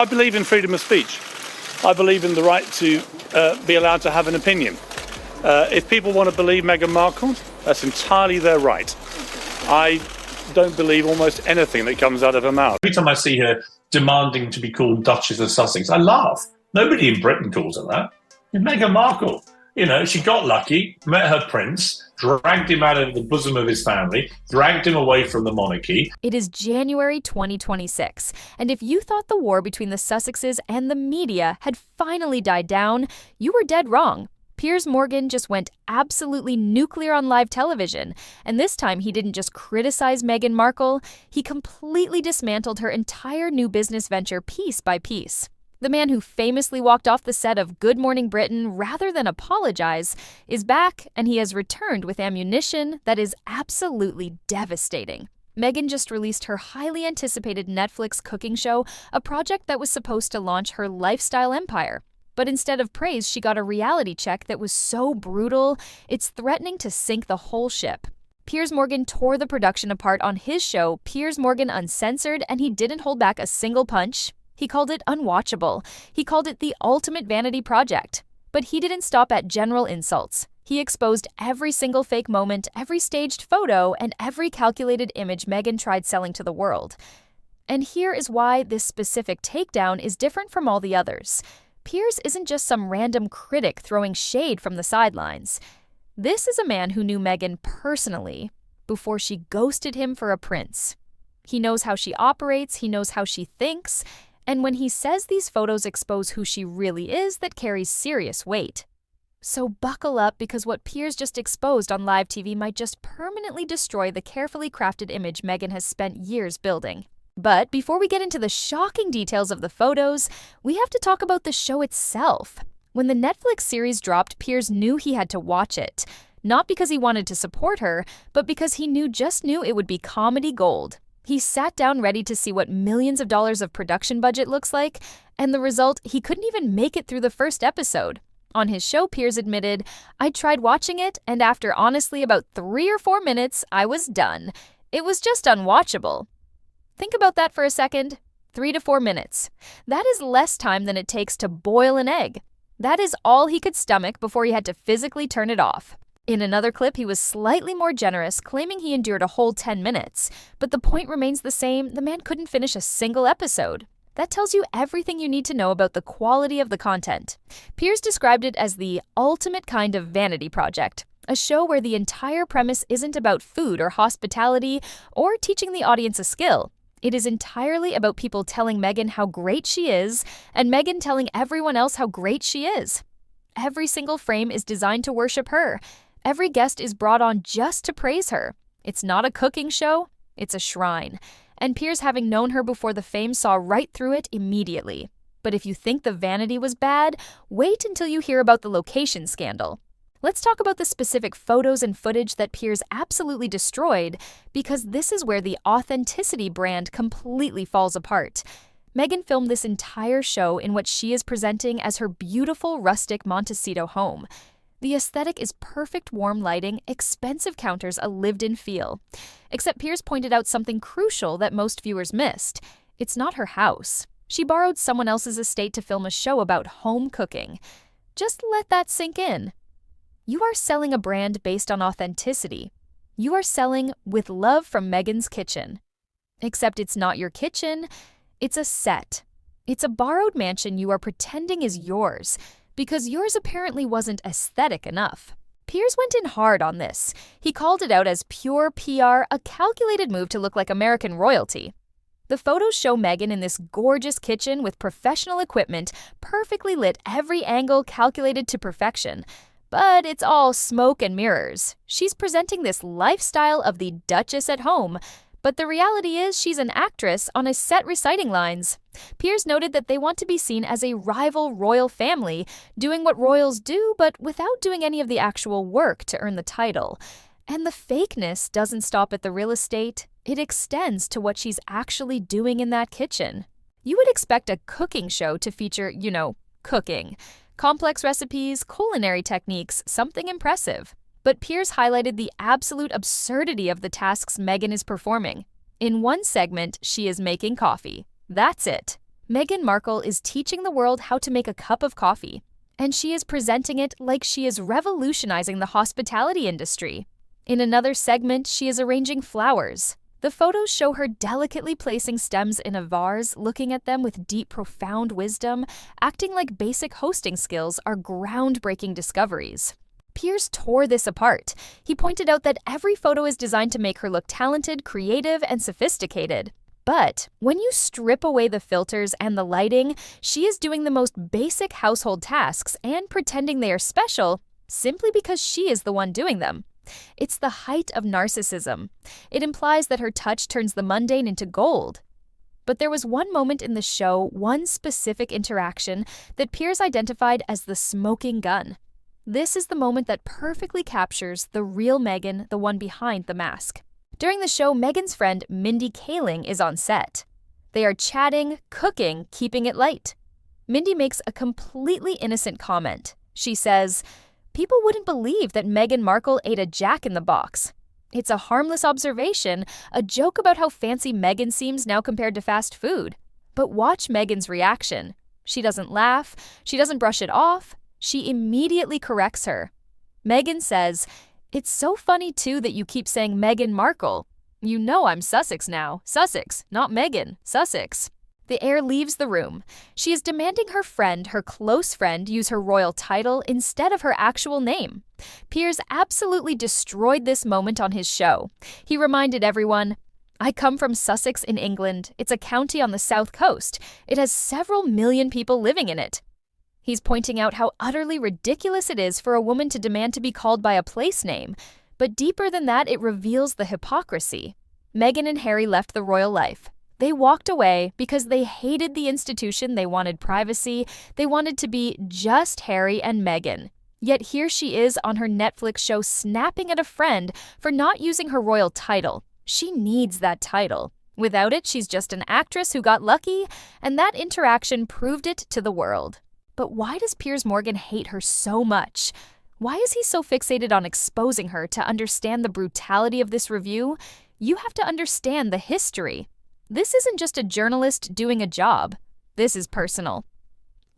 I believe in freedom of speech. I believe in the right to be allowed to have an opinion. If people want to believe Meghan Markle, that's entirely their right. I don't believe almost anything that comes out of her mouth. Every time I see her demanding to be called Duchess of Sussex, I laugh. Nobody in Britain calls her that. It's Meghan Markle. You know, she got lucky, met her prince, dragged him out of the bosom of his family, dragged him away from the monarchy. It is January 2026, and if you thought the war between the Sussexes and the media had finally died down, you were dead wrong. Piers Morgan just went absolutely nuclear on live television, and this time he didn't just criticize Meghan Markle, he completely dismantled her entire new business venture piece by piece. The man who famously walked off the set of Good Morning Britain rather than apologize is back, and he has returned with ammunition that is absolutely devastating. Meghan just released her highly anticipated Netflix cooking show, a project that was supposed to launch her lifestyle empire. But instead of praise, she got a reality check that was so brutal, it's threatening to sink the whole ship. Piers Morgan tore the production apart on his show, Piers Morgan Uncensored, and he didn't hold back a single punch. He called it unwatchable. He called it the ultimate vanity project. But he didn't stop at general insults. He exposed every single fake moment, every staged photo, and every calculated image Meghan tried selling to the world. And here is why this specific takedown is different from all the others. Piers isn't just some random critic throwing shade from the sidelines. This is a man who knew Meghan personally before she ghosted him for a prince. He knows how she operates, he knows how she thinks, and when he says these photos expose who she really is, that carries serious weight. So buckle up, because what Piers just exposed on live TV might just permanently destroy the carefully crafted image Meghan has spent years building. But before we get into the shocking details of the photos, we have to talk about the show itself. When the Netflix series dropped, Piers knew he had to watch it. Not because he wanted to support her, but because he just knew it would be comedy gold. He sat down ready to see what millions of dollars of production budget looks like, and the result, he couldn't even make it through the first episode. On his show, Piers admitted, "I tried watching it, and after honestly about 3 or 4 minutes, I was done. It was just unwatchable." Think about that for a second. 3 to 4 minutes. That is less time than it takes to boil an egg. That is all he could stomach before he had to physically turn it off. In another clip, he was slightly more generous, claiming he endured a whole 10 minutes. But the point remains the same, the man couldn't finish a single episode. That tells you everything you need to know about the quality of the content. Piers described it as the ultimate kind of vanity project, a show where the entire premise isn't about food or hospitality or teaching the audience a skill. It is entirely about people telling Meghan how great she is, and Meghan telling everyone else how great she is. Every single frame is designed to worship her. Every guest is brought on just to praise her. It's not a cooking show, it's a shrine. And Piers, having known her before the fame, saw right through it immediately. But if you think the vanity was bad, wait until you hear about the location scandal. Let's talk about the specific photos and footage that Piers absolutely destroyed, because this is where the authenticity brand completely falls apart. Meghan filmed this entire show in what she is presenting as her beautiful rustic Montecito home. The aesthetic is perfect warm lighting, expensive counters, a lived-in feel. Except Piers pointed out something crucial that most viewers missed. It's not her house. She borrowed someone else's estate to film a show about home cooking. Just let that sink in. You are selling a brand based on authenticity. You are selling with love from Meghan's kitchen. Except it's not your kitchen, it's a set. It's a borrowed mansion you are pretending is yours, because yours apparently wasn't aesthetic enough. Piers went in hard on this. He called it out as pure PR, a calculated move to look like American royalty. The photos show Meghan in this gorgeous kitchen with professional equipment, perfectly lit, every angle calculated to perfection. But it's all smoke and mirrors. She's presenting this lifestyle of the Duchess at home, but the reality is she's an actress on a set reciting lines. Piers noted that they want to be seen as a rival royal family, doing what royals do, but without doing any of the actual work to earn the title. And the fakeness doesn't stop at the real estate. It extends to what she's actually doing in that kitchen. You would expect a cooking show to feature, cooking. Complex recipes, culinary techniques, something impressive. But Piers highlighted the absolute absurdity of the tasks Meghan is performing. In one segment, she is making coffee. That's it. Meghan Markle is teaching the world how to make a cup of coffee, and she is presenting it like she is revolutionizing the hospitality industry. In another segment, she is arranging flowers. The photos show her delicately placing stems in a vase, looking at them with deep, profound wisdom, acting like basic hosting skills are groundbreaking discoveries. Piers tore this apart. He pointed out that every photo is designed to make her look talented, creative, and sophisticated. But when you strip away the filters and the lighting, she is doing the most basic household tasks and pretending they are special simply because she is the one doing them. It's the height of narcissism. It implies that her touch turns the mundane into gold. But there was one moment in the show, one specific interaction, that Piers identified as the smoking gun. This is the moment that perfectly captures the real Meghan, the one behind the mask. During the show, Meghan's friend Mindy Kaling is on set. They are chatting, cooking, keeping it light. Mindy makes a completely innocent comment. She says, "People wouldn't believe that Meghan Markle ate a Jack-in-the-Box." It's a harmless observation, a joke about how fancy Meghan seems now compared to fast food. But watch Meghan's reaction. She doesn't laugh, she doesn't brush it off, she immediately corrects her. Meghan says, "It's so funny too that you keep saying Meghan Markle. You know I'm Sussex now. Sussex, not Meghan, Sussex." The heir leaves the room. She is demanding her friend, her close friend, use her royal title instead of her actual name. Piers absolutely destroyed this moment on his show. He reminded everyone, "I come from Sussex in England. It's a county on the south coast. It has several million people living in it." He's pointing out how utterly ridiculous it is for a woman to demand to be called by a place name. But deeper than that, it reveals the hypocrisy. Meghan and Harry left the royal life. They walked away because they hated the institution, they wanted privacy, they wanted to be just Harry and Meghan. Yet here she is on her Netflix show snapping at a friend for not using her royal title. She needs that title. Without it, she's just an actress who got lucky, and that interaction proved it to the world. But why does Piers Morgan hate her so much? Why is he so fixated on exposing her? To understand the brutality of this review, you have to understand the history. This isn't just a journalist doing a job. This is personal.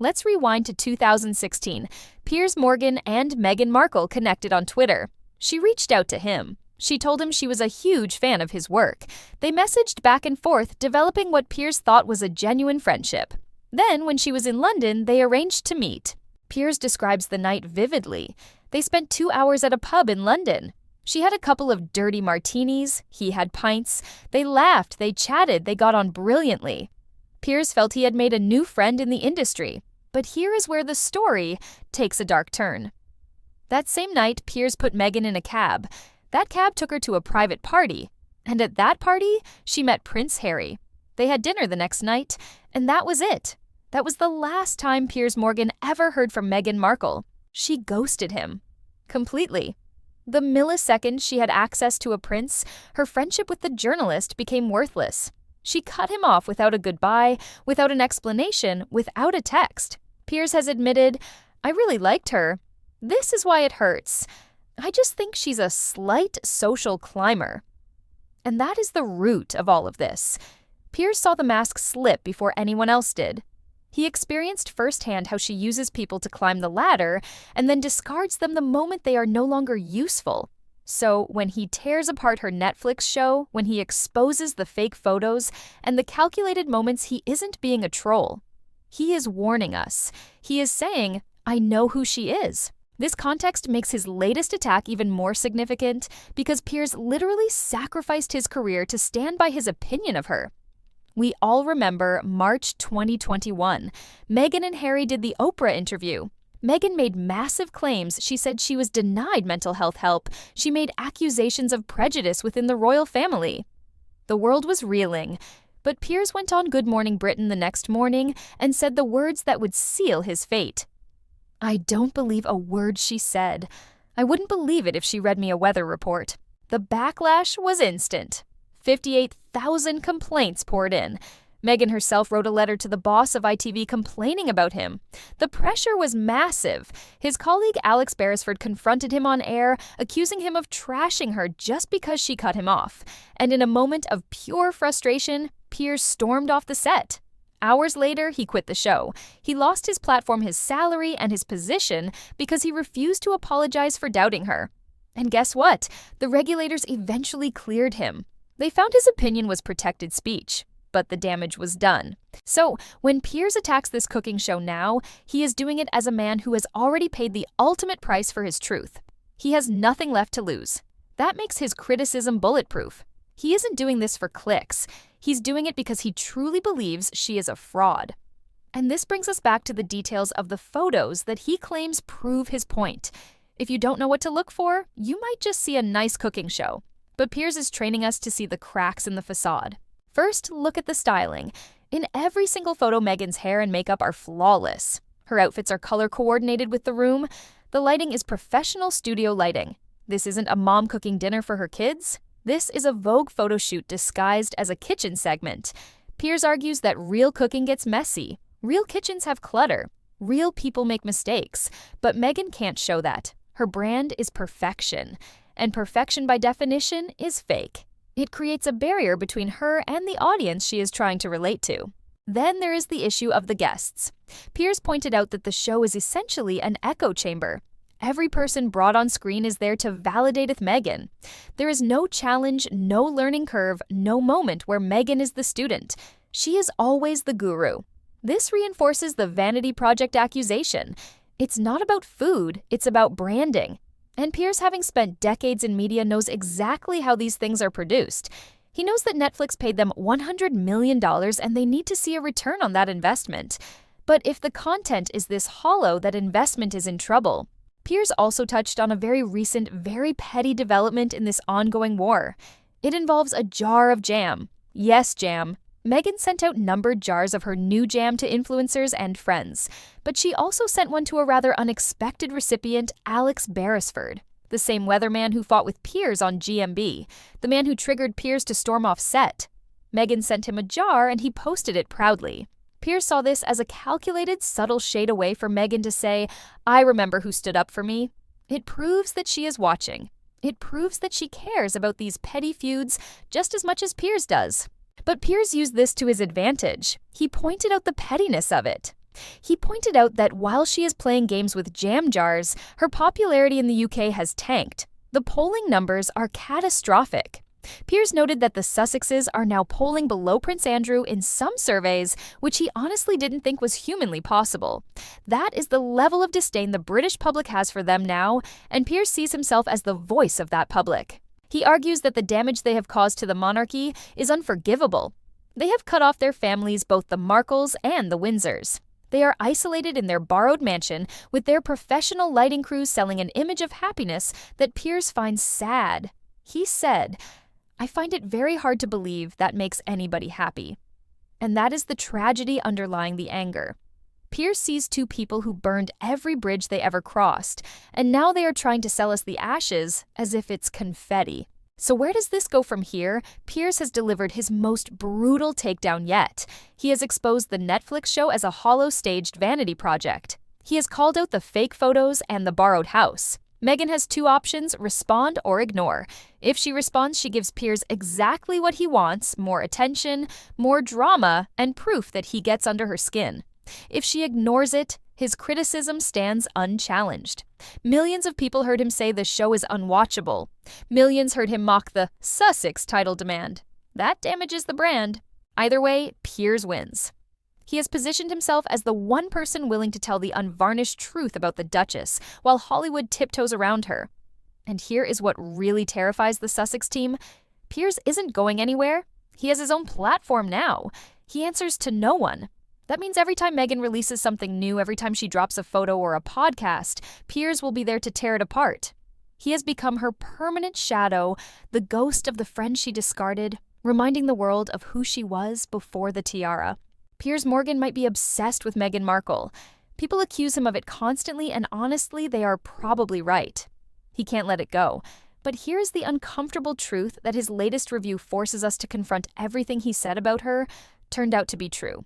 Let's rewind to 2016. Piers Morgan and Meghan Markle connected on Twitter. She reached out to him. She told him she was a huge fan of his work. They messaged back and forth, developing what Piers thought was a genuine friendship. Then, when she was in London, they arranged to meet. Piers describes the night vividly. They spent 2 hours at a pub in London. She had a couple of dirty martinis, he had pints. They laughed, they chatted, they got on brilliantly. Piers felt he had made a new friend in the industry. But here is where the story takes a dark turn. That same night, Piers put Meghan in a cab. That cab took her to a private party. And at that party, she met Prince Harry. They had dinner the next night, and that was it. That was the last time Piers Morgan ever heard from Meghan Markle. She ghosted him. Completely. The millisecond she had access to a prince, her friendship with the journalist became worthless. She cut him off without a goodbye, without an explanation, without a text. Piers has admitted, "I really liked her. This is why it hurts. I just think she's a slight social climber." And that is the root of all of this. Piers saw the mask slip before anyone else did. He experienced firsthand how she uses people to climb the ladder and then discards them the moment they are no longer useful. So when he tears apart her Netflix show, when he exposes the fake photos and the calculated moments, he isn't being a troll. He is warning us. He is saying, "I know who she is." This context makes his latest attack even more significant because Piers literally sacrificed his career to stand by his opinion of her. We all remember March 2021. Meghan and Harry did the Oprah interview. Meghan made massive claims. She said she was denied mental health help. She made accusations of prejudice within the royal family. The world was reeling, but Piers went on Good Morning Britain the next morning and said the words that would seal his fate. "I don't believe a word she said. I wouldn't believe it if she read me a weather report." The backlash was instant. 58,000 complaints poured in. Meghan herself wrote a letter to the boss of ITV complaining about him. The pressure was massive. His colleague Alex Beresford confronted him on air, accusing him of trashing her just because she cut him off. And in a moment of pure frustration, Piers stormed off the set. Hours later, he quit the show. He lost his platform, his salary, and his position because he refused to apologize for doubting her. And guess what? The regulators eventually cleared him. They found his opinion was protected speech, but the damage was done. So, when Piers attacks this cooking show now, he is doing it as a man who has already paid the ultimate price for his truth. He has nothing left to lose. That makes his criticism bulletproof. He isn't doing this for clicks. He's doing it because he truly believes she is a fraud. And this brings us back to the details of the photos that he claims prove his point. If you don't know what to look for, you might just see a nice cooking show. But Piers is training us to see the cracks in the facade. First, look at the styling. In every single photo, Meghan's hair and makeup are flawless. Her outfits are color coordinated with the room. The lighting is professional studio lighting. This isn't a mom cooking dinner for her kids. This is a Vogue photo shoot disguised as a kitchen segment. Piers argues that real cooking gets messy. Real kitchens have clutter. Real people make mistakes. But Meghan can't show that. Her brand is perfection. And perfection, by definition, is fake. It creates a barrier between her and the audience she is trying to relate to. Then there is the issue of the guests. Piers pointed out that the show is essentially an echo chamber. Every person brought on screen is there to validate Meghan. There is no challenge, no learning curve, no moment where Meghan is the student. She is always the guru. This reinforces the vanity project accusation. It's not about food, it's about branding. And Piers, having spent decades in media, knows exactly how these things are produced. He knows that Netflix paid them $100 million and they need to see a return on that investment. But if the content is this hollow, that investment is in trouble. Piers also touched on a very recent, very petty development in this ongoing war. It involves a jar of jam. Yes, jam. Meghan sent out numbered jars of her new jam to influencers and friends, but she also sent one to a rather unexpected recipient, Alex Beresford, the same weatherman who fought with Piers on GMB, the man who triggered Piers to storm off set. Meghan sent him a jar and he posted it proudly. Piers saw this as a calculated, subtle shade away for Meghan to say, "I remember who stood up for me." It proves that she is watching. It proves that she cares about these petty feuds just as much as Piers does. But Piers used this to his advantage. He pointed out the pettiness of it. He pointed out that while she is playing games with jam jars, her popularity in the UK has tanked. The polling numbers are catastrophic. Piers noted that the Sussexes are now polling below Prince Andrew in some surveys, which he honestly didn't think was humanly possible. That is the level of disdain the British public has for them now, and Piers sees himself as the voice of that public. He argues that the damage they have caused to the monarchy is unforgivable. They have cut off their families, both the Markles and the Windsors. They are isolated in their borrowed mansion with their professional lighting crews selling an image of happiness that Piers finds sad. He said, "I find it very hard to believe that makes anybody happy." And that is the tragedy underlying the anger. Piers sees two people who burned every bridge they ever crossed, and now they are trying to sell us the ashes as if it's confetti. So where does this go from here? Piers has delivered his most brutal takedown yet. He has exposed the Netflix show as a hollow staged vanity project. He has called out the fake photos and the borrowed house. Meghan has two options: respond or ignore. If she responds, she gives Piers exactly what he wants: more attention, more drama, and proof that he gets under her skin. If she ignores it, his criticism stands unchallenged. Millions of people heard him say the show is unwatchable. Millions heard him mock the Sussex title demand. That damages the brand. Either way, Piers wins. He has positioned himself as the one person willing to tell the unvarnished truth about the Duchess, while Hollywood tiptoes around her. And here is what really terrifies the Sussex team. Piers isn't going anywhere. He has his own platform now. He answers to no one. That means every time Meghan releases something new, every time she drops a photo or a podcast, Piers will be there to tear it apart. He has become her permanent shadow, the ghost of the friend she discarded, reminding the world of who she was before the tiara. Piers Morgan might be obsessed with Meghan Markle. People accuse him of it constantly, and honestly, they are probably right. He can't let it go. But here's the uncomfortable truth that his latest review forces us to confront: everything he said about her turned out to be true.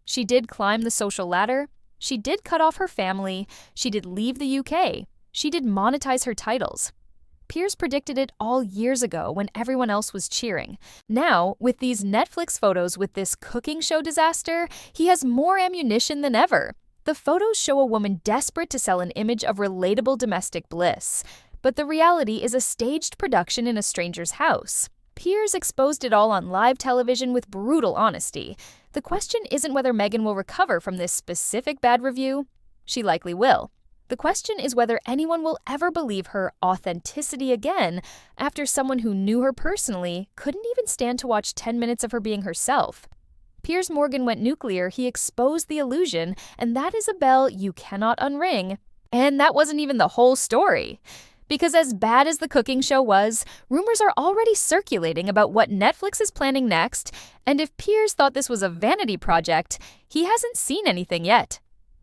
She did climb the social ladder. She did cut off her family. She did leave the UK. She did monetize her titles. Piers predicted it all years ago when everyone else was cheering. Now, with these Netflix photos with this cooking show disaster, he has more ammunition than ever. The photos show a woman desperate to sell an image of relatable domestic bliss. But the reality is a staged production in a stranger's house. Piers exposed it all on live television with brutal honesty. The question isn't whether Meghan will recover from this specific bad review. She likely will. The question is whether anyone will ever believe her authenticity again after someone who knew her personally couldn't even stand to watch 10 minutes of her being herself. Piers Morgan went nuclear, he exposed the illusion, and that is a bell you cannot unring. And that wasn't even the whole story. Because as bad as the cooking show was, rumors are already circulating about what Netflix is planning next, and if Piers thought this was a vanity project, he hasn't seen anything yet.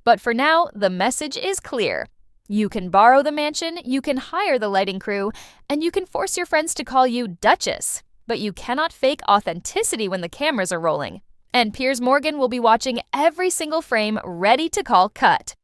But for now, the message is clear. You can borrow the mansion, you can hire the lighting crew, and you can force your friends to call you Duchess. But you cannot fake authenticity when the cameras are rolling. And Piers Morgan will be watching every single frame, ready to call cut.